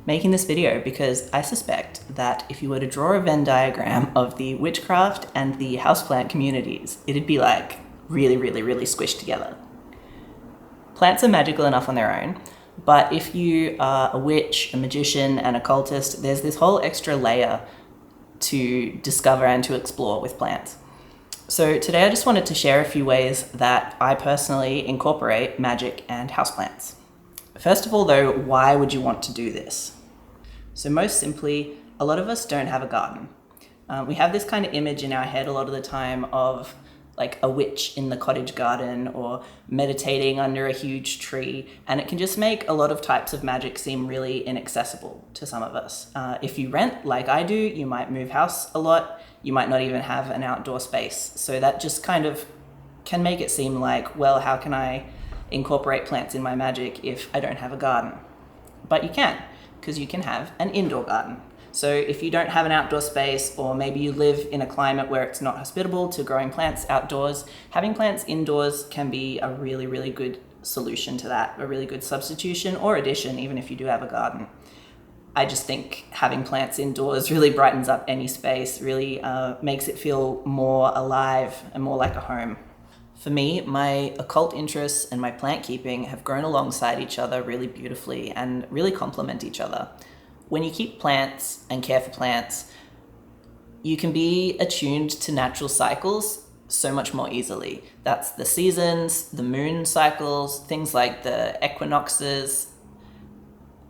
making this video because I suspect that if you were to draw a Venn diagram of the witchcraft and the houseplant communities, it'd be like really, really, really squished together. Plants are magical enough on their own, but if you are a witch, a magician, and a cultist, there's this whole extra layer to discover and to explore with plants. So today I just wanted to share a few ways that I personally incorporate magic and houseplants. First of all though, why would you want to do this? So most simply, a lot of us don't have a garden. We have this kind of image in our head a lot of the time of like a witch in the cottage garden or meditating under a huge tree, and it can just make a lot of types of magic seem really inaccessible to some of us. If you rent like I do, you might move house a lot, you might not even have an outdoor space. So that just kind of can make it seem like, well, how can I incorporate plants in my magic if I don't have a garden? But you can, because you can have an indoor garden. So if you don't have an outdoor space, or maybe you live in a climate where it's not hospitable to growing plants outdoors, having plants indoors can be a really, really good solution to that, a really good substitution or addition, even if you do have a garden. I just think having plants indoors really brightens up any space, really makes it feel more alive and more like a home. For me, my occult interests and my plant keeping have grown alongside each other really beautifully and really complement each other. When you keep plants and care for plants, you can be attuned to natural cycles so much more easily. That's the seasons, the moon cycles, things like the equinoxes.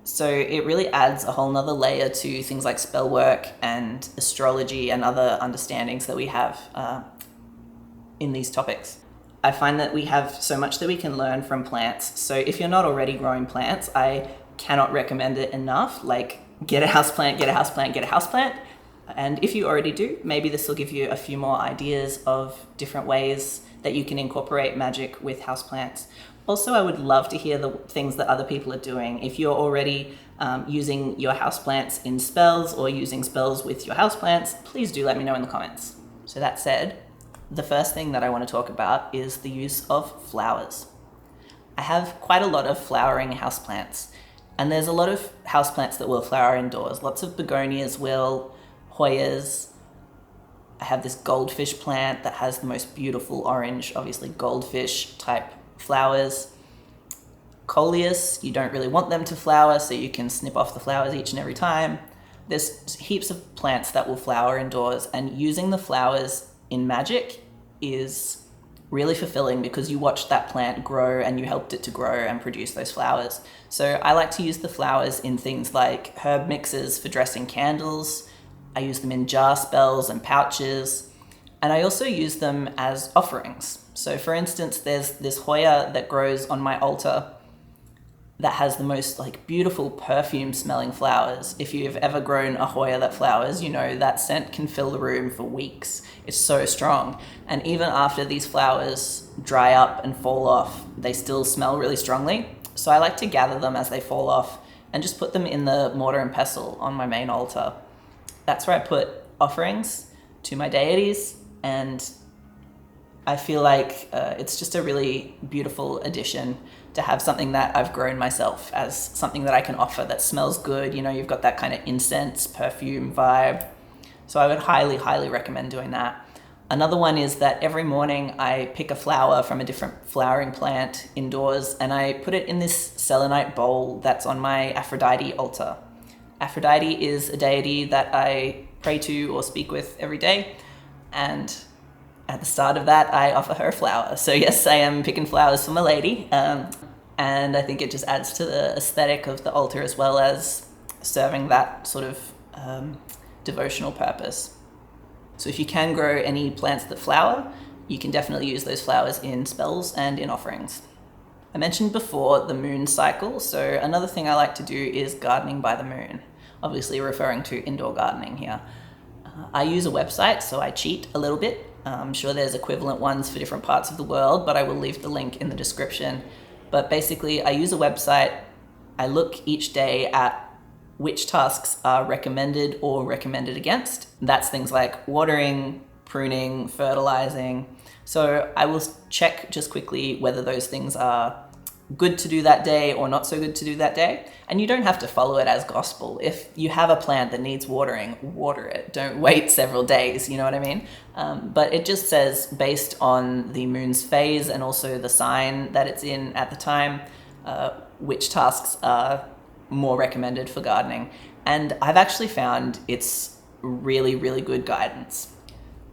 So it really adds a whole nother layer to things like spell work and astrology and other understandings that we have in these topics. I find that we have so much that we can learn from plants. So if you're not already growing plants, I cannot recommend it enough. Like, get a houseplant, get a houseplant, get a houseplant. And if you already do, maybe this will give you a few more ideas of different ways that you can incorporate magic with houseplants. Also, I would love to hear the things that other people are doing. If you're already using your houseplants in spells or using spells with your houseplants, please do let me know in the comments. So that said, the first thing that I want to talk about is the use of flowers. I have quite a lot of flowering houseplants, and there's a lot of houseplants that will flower indoors. Lots of begonias will, Hoyas. I have this goldfish plant that has the most beautiful orange, obviously goldfish type flowers. Coleus, you don't really want them to flower, so you can snip off the flowers each and every time. There's heaps of plants that will flower indoors, and using the flowers in magic is really fulfilling because you watched that plant grow and you helped it to grow and produce those flowers. So I like to use the flowers in things like herb mixes for dressing candles. I use them in jar spells and pouches. And I also use them as offerings. So for instance, there's this Hoya that grows on my altar that has the most like beautiful perfume smelling flowers. If you've ever grown a Hoya that flowers, you know that scent can fill the room for weeks. It's so strong. And even after these flowers dry up and fall off, they still smell really strongly. So I like to gather them as they fall off and just put them in the mortar and pestle on my main altar. That's where I put offerings to my deities, and I feel like it's just a really beautiful addition to have something that I've grown myself as something that I can offer that smells good. You know, you've got that kind of incense, perfume vibe. So I would highly, highly recommend doing that. Another one is that every morning I pick a flower from a different flowering plant indoors and I put it in this selenite bowl that's on my Aphrodite altar. Aphrodite is a deity that I pray to or speak with every day, and at the start of that, I offer her a flower. So yes, I am picking flowers for my lady. And I think it just adds to the aesthetic of the altar as well as serving that sort of devotional purpose. So if you can grow any plants that flower, you can definitely use those flowers in spells and in offerings. I mentioned before the moon cycle. So another thing I like to do is gardening by the moon, obviously referring to indoor gardening here. I use a website, so I cheat a little bit. I'm sure there's equivalent ones for different parts of the world, but I will leave the link in the description. But basically, I use a website. I look each day at which tasks are recommended or recommended against. That's things like watering, pruning, fertilizing. So I will check just quickly whether those things are good to do that day or not so good to do that day. And you don't have to follow it as gospel. If you have a plant that needs watering, water it. Don't wait several days, you know what I mean? But it just says, based on the moon's phase and also the sign that it's in at the time, which tasks are more recommended for gardening. And I've actually found it's really, really good guidance.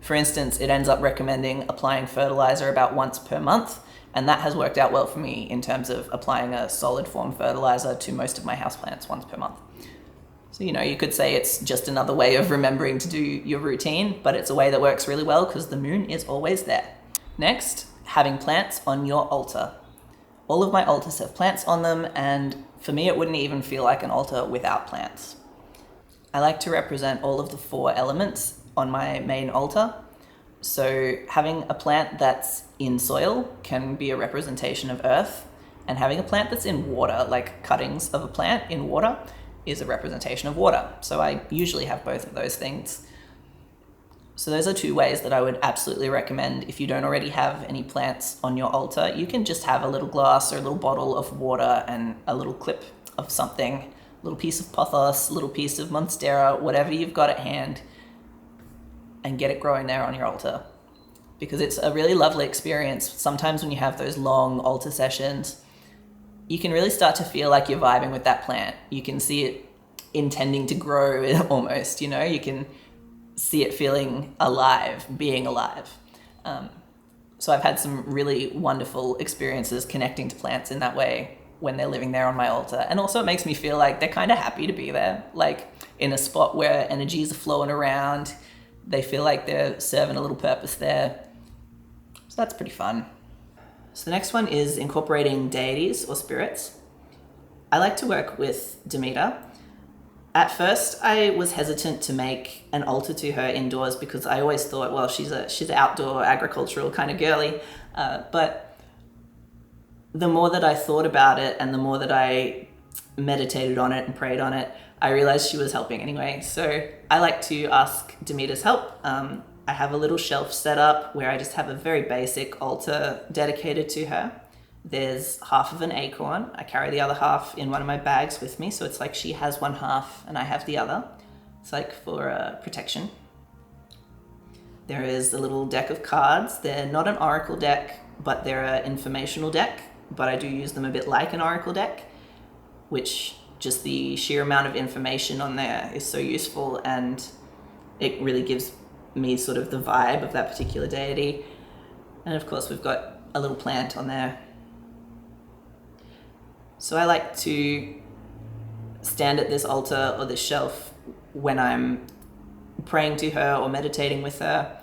For instance, it ends up recommending applying fertilizer about once per month, and that has worked out well for me in terms of applying a solid form fertilizer to most of my houseplants once per month. So, you could say it's just another way of remembering to do your routine, but it's a way that works really well because the moon is always there. Next, having plants on your altar. All of my altars have plants on them, and for me, it wouldn't even feel like an altar without plants. I like to represent all of the 4 elements on my main altar. So having a plant that's in soil can be a representation of earth, and having a plant that's in water, like cuttings of a plant in water, is a representation of water. So I usually have both of those things. So those are 2 ways that I would absolutely recommend. If you don't already have any plants on your altar, you can just have a little glass or a little bottle of water and a little clip of something, a little piece of pothos, a little piece of monstera, whatever you've got at hand, and get it growing there on your altar. Because it's a really lovely experience. Sometimes when you have those long altar sessions, you can really start to feel like you're vibing with that plant. You can see it intending to grow almost, you can see it feeling alive, being alive. So I've had some really wonderful experiences connecting to plants in that way when they're living there on my altar. And also it makes me feel like they're kind of happy to be there, like in a spot where energies are flowing around. They feel like they're serving a little purpose there. So that's pretty fun. So the next one is incorporating deities or spirits. I like to work with Demeter. At first, I was hesitant to make an altar to her indoors because I always thought, well, she's an outdoor agricultural kind of girly. But the more that I thought about it and the more that I meditated on it and prayed on it, I realized she was helping anyway. So I like to ask Demeter's help. I have a little shelf set up where I just have a very basic altar dedicated to her. There's half of an acorn. I carry the other half in one of my bags with me, so it's like she has one half and I have the other. It's like for protection. There is a little deck of cards. They're not an oracle deck, but they're an informational deck, but I do use them a bit like an oracle deck, which just the sheer amount of information on there is so useful, and it really gives me sort of the vibe of that particular deity. And of course, we've got a little plant on there. So I like to stand at this altar or this shelf when I'm praying to her or meditating with her.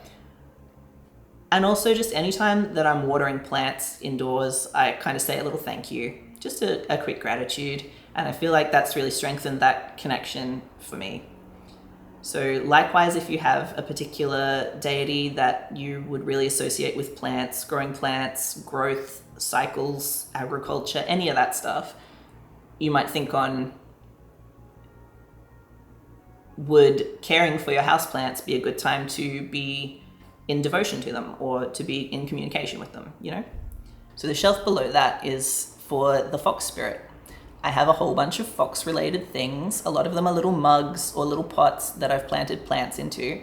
And also just anytime that I'm watering plants indoors, I kind of say a little thank you, just a quick gratitude. And I feel like that's really strengthened that connection for me. So likewise, if you have a particular deity that you would really associate with plants, growth, cycles, agriculture, any of that stuff, you might think on, would caring for your houseplants be a good time to be in devotion to them or to be in communication with them, So the shelf below that is for the fox spirit. I have a whole bunch of fox-related things. A lot of them are little mugs or little pots that I've planted plants into.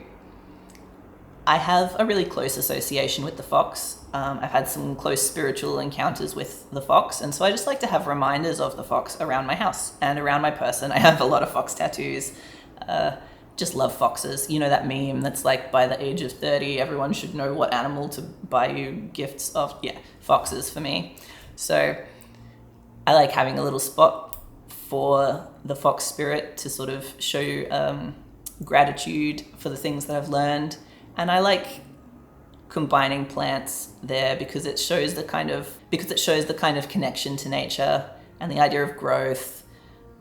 I have a really close association with the fox. I've had some close spiritual encounters with the fox, and so I just like to have reminders of the fox around my house and around my person. I have a lot of fox tattoos. Just love foxes. You know that meme that's like, by the age of 30, everyone should know what animal to buy you gifts of? Yeah, foxes for me. So I like having a little spot for the fox spirit to sort of show gratitude for the things that I've learned. And I like combining plants there because it shows the kind of connection to nature and the idea of growth,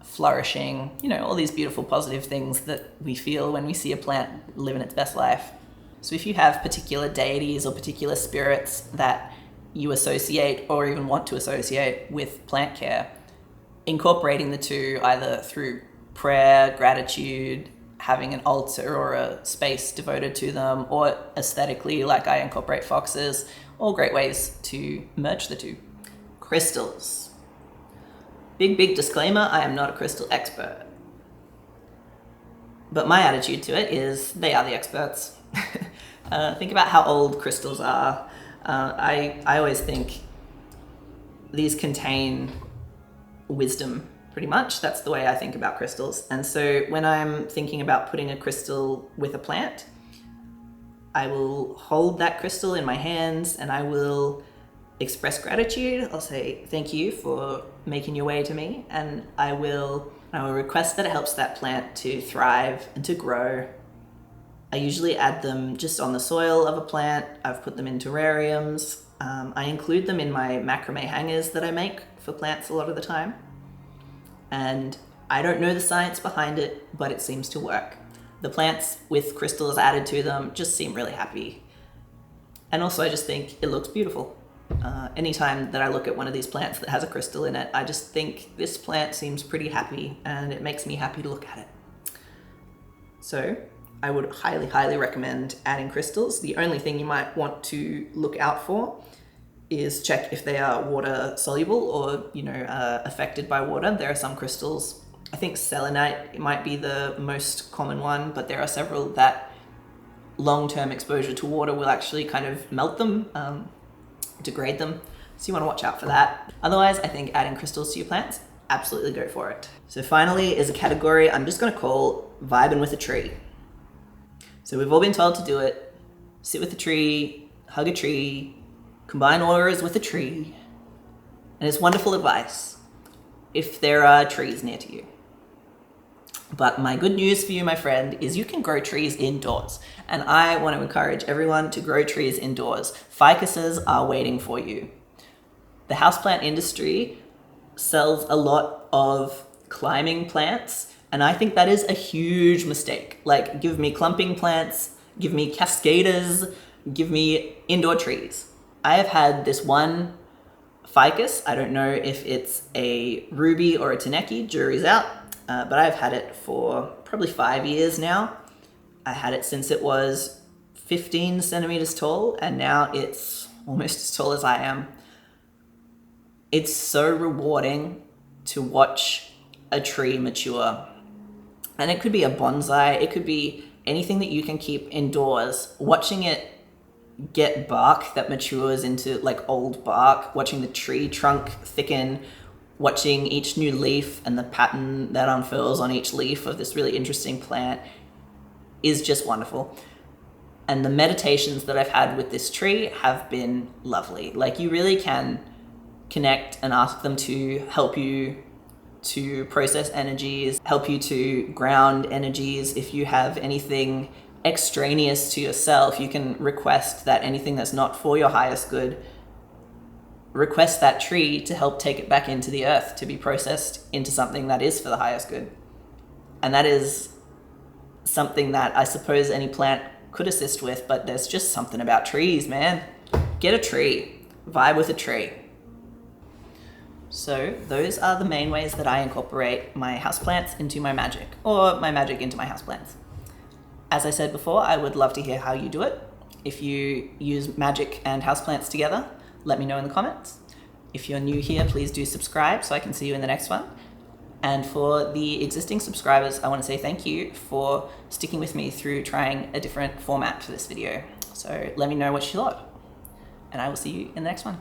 flourishing, all these beautiful positive things that we feel when we see a plant living its best life. So if you have particular deities or particular spirits that you associate or even want to associate with plant care, incorporating the two either through prayer, gratitude, having an altar or a space devoted to them, or aesthetically like I incorporate foxes, all great ways to merge the two. Crystals. Big disclaimer, I am not a crystal expert. But my attitude to it is they are the experts. Think about how old crystals are. I always think these contain wisdom, pretty much. That's the way I think about crystals. And so when I'm thinking about putting a crystal with a plant, I will hold that crystal in my hands and I will express gratitude. I'll say thank you for making your way to me, and I will request that it helps that plant to thrive and to grow. I usually add them just on the soil of a plant. I've put them in terrariums. I include them in my macrame hangers that I make for plants a lot of the time. And I don't know the science behind it, but it seems to work. The plants with crystals added to them just seem really happy. And also I just think it looks beautiful. Anytime that I look at one of these plants that has a crystal in it, I just think this plant seems pretty happy and it makes me happy to look at it. So I would highly recommend adding crystals. The only thing you might want to look out for is check if they are water soluble or, affected by water. There are some crystals, I think selenite might be the most common one, but there are several that long-term exposure to water will actually kind of melt them, degrade them. So you want to watch out for that. Otherwise, I think adding crystals to your plants, absolutely go for it. So finally is a category I'm just going to call vibing with a tree. So we've all been told to do it. Sit with a tree, hug a tree, combine auras with a tree. And it's wonderful advice if there are trees near to you. But my good news for you, my friend, is you can grow trees indoors. And I want to encourage everyone to grow trees indoors. Ficuses are waiting for you. The houseplant industry sells a lot of climbing plants, and I think that is a huge mistake. Like, give me clumping plants, give me cascaders, give me indoor trees. I have had this one ficus. I don't know if it's a ruby or a taneki, jury's out. But I've had it for probably 5 years now. I had it since it was 15 centimeters tall, and now it's almost as tall as I am. It's so rewarding to watch a tree mature. And it could be a bonsai, it could be anything that you can keep indoors. Watching it get bark that matures into like old bark, watching the tree trunk thicken, watching each new leaf and the pattern that unfurls on each leaf of this really interesting plant is just wonderful. And the meditations that I've had with this tree have been lovely. Like, you really can connect and ask them to help you to process energies, help you to ground energies. If you have anything extraneous to yourself, you can request that anything that's not for your highest good, request that tree to help take it back into the earth to be processed into something that is for the highest good. And that is something that I suppose any plant could assist with, but there's just something about trees, man. Get a tree, vibe with a tree. So those are the main ways that I incorporate my houseplants into my magic, or my magic into my houseplants. As I said before, I would love to hear how you do it. If you use magic and houseplants together, let me know in the comments. If you're new here, please do subscribe so I can see you in the next one. And for the existing subscribers, I want to say thank you for sticking with me through trying a different format for this video. So let me know what you thought, and I will see you in the next one.